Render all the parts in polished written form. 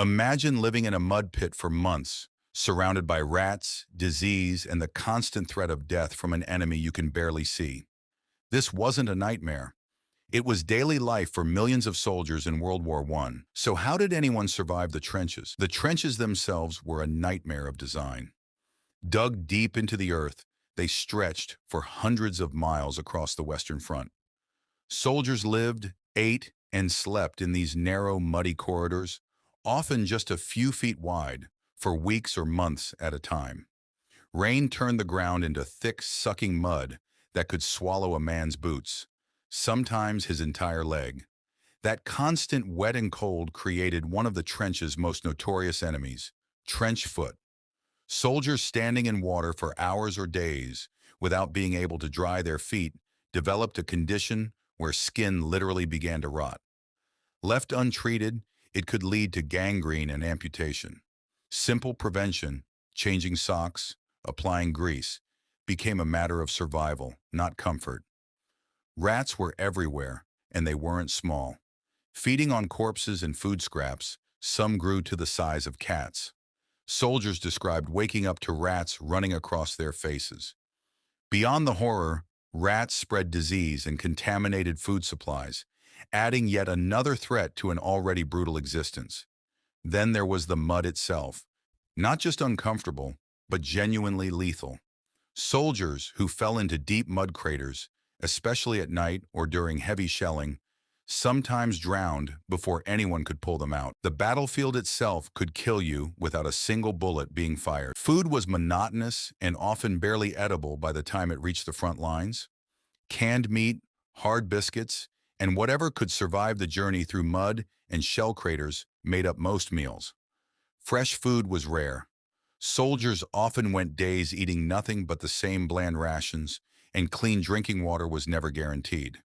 Imagine living in a mud pit for months, surrounded by rats, disease, and the constant threat of death from an enemy you can barely see. This wasn't a nightmare. It was daily life for millions of soldiers in World War I. So how did anyone survive the trenches? The trenches themselves were a nightmare of design. Dug deep into the earth, they stretched for hundreds of miles across the Western Front. Soldiers lived, ate, and slept in these narrow, muddy corridors, often just a few feet wide, for weeks or months at a time. Rain turned the ground into thick, sucking mud that could swallow a man's boots, sometimes his entire leg. That constant wet and cold created one of the trench's most notorious enemies, trench foot. Soldiers standing in water for hours or days without being able to dry their feet developed a condition where skin literally began to rot. Left untreated, it could lead to gangrene and amputation. Simple prevention, changing socks, applying grease, became a matter of survival, not comfort. Rats were everywhere, and they weren't small. Feeding on corpses and food scraps, some grew to the size of cats. Soldiers described waking up to rats running across their faces. Beyond the horror, rats spread disease and contaminated food supplies, adding yet another threat to an already brutal existence. Then there was the mud itself, not just uncomfortable, but genuinely lethal. Soldiers who fell into deep mud craters, especially at night or during heavy shelling, sometimes drowned before anyone could pull them out. The battlefield itself could kill you without a single bullet being fired. Food was monotonous and often barely edible by the time it reached the front lines. Canned meat, hard biscuits, and whatever could survive the journey through mud and shell craters made up most meals. Fresh food was rare. Soldiers often went days eating nothing but the same bland rations, and clean drinking water was never guaranteed.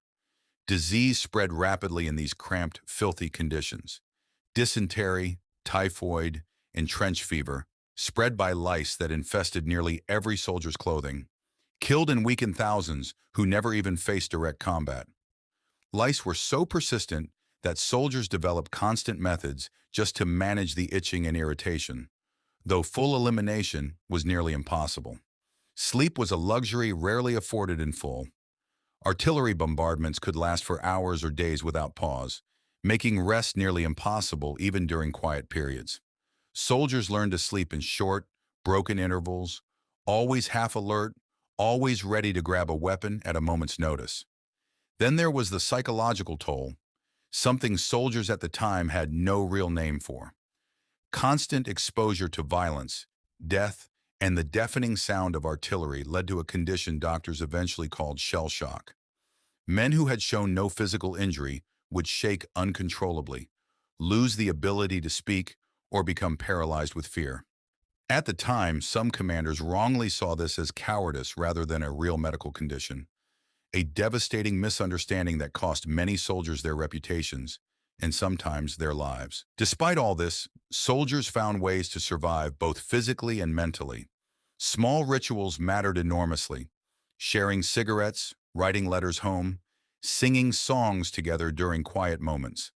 Disease spread rapidly in these cramped, filthy conditions. Dysentery, typhoid, and trench fever, spread by lice that infested nearly every soldier's clothing, killed and weakened thousands who never even faced direct combat. Lice were so persistent that soldiers developed constant methods just to manage the itching and irritation, though full elimination was nearly impossible. Sleep was a luxury rarely afforded in full. Artillery bombardments could last for hours or days without pause, making rest nearly impossible even during quiet periods. Soldiers learned to sleep in short, broken intervals, always half alert, always ready to grab a weapon at a moment's notice. Then there was the psychological toll, something soldiers at the time had no real name for. Constant exposure to violence, death, and the deafening sound of artillery led to a condition doctors eventually called shell shock. Men who had shown no physical injury would shake uncontrollably, lose the ability to speak, or become paralyzed with fear. At the time, some commanders wrongly saw this as cowardice rather than a real medical condition, a devastating misunderstanding that cost many soldiers their reputations and sometimes their lives. Despite all this, soldiers found ways to survive both physically and mentally. Small rituals mattered enormously. Sharing cigarettes, writing letters home, singing songs together during quiet moments.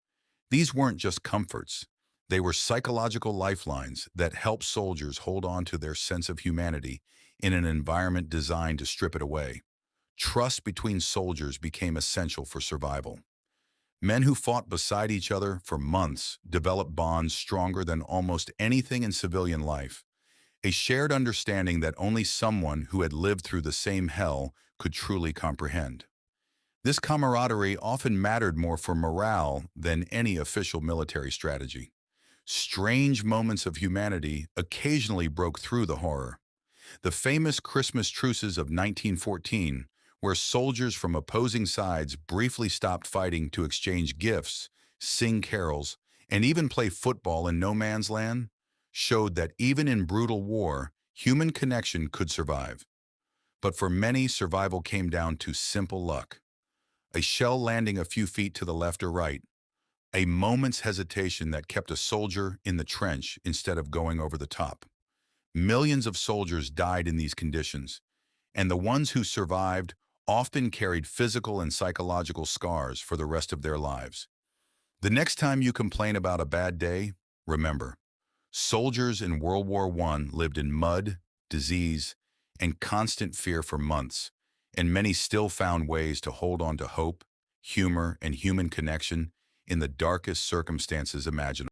These weren't just comforts. They were psychological lifelines that helped soldiers hold on to their sense of humanity in an environment designed to strip it away. Trust between soldiers became essential for survival. Men who fought beside each other for months developed bonds stronger than almost anything in civilian life, a shared understanding that only someone who had lived through the same hell could truly comprehend. This camaraderie often mattered more for morale than any official military strategy. Strange moments of humanity occasionally broke through the horror. The famous Christmas truces of 1914, where soldiers from opposing sides briefly stopped fighting to exchange gifts, sing carols, and even play football in no man's land, showed that even in brutal war, human connection could survive. But for many, survival came down to simple luck. A shell landing a few feet to the left or right, a moment's hesitation that kept a soldier in the trench instead of going over the top. Millions of soldiers died in these conditions, and the ones who survived often carried physical and psychological scars for the rest of their lives. The next time you complain about a bad day, Remember, soldiers in World War I lived in mud, disease, and constant fear for months, and many still found ways to hold on to hope, humor, and human connection in the darkest circumstances imaginable.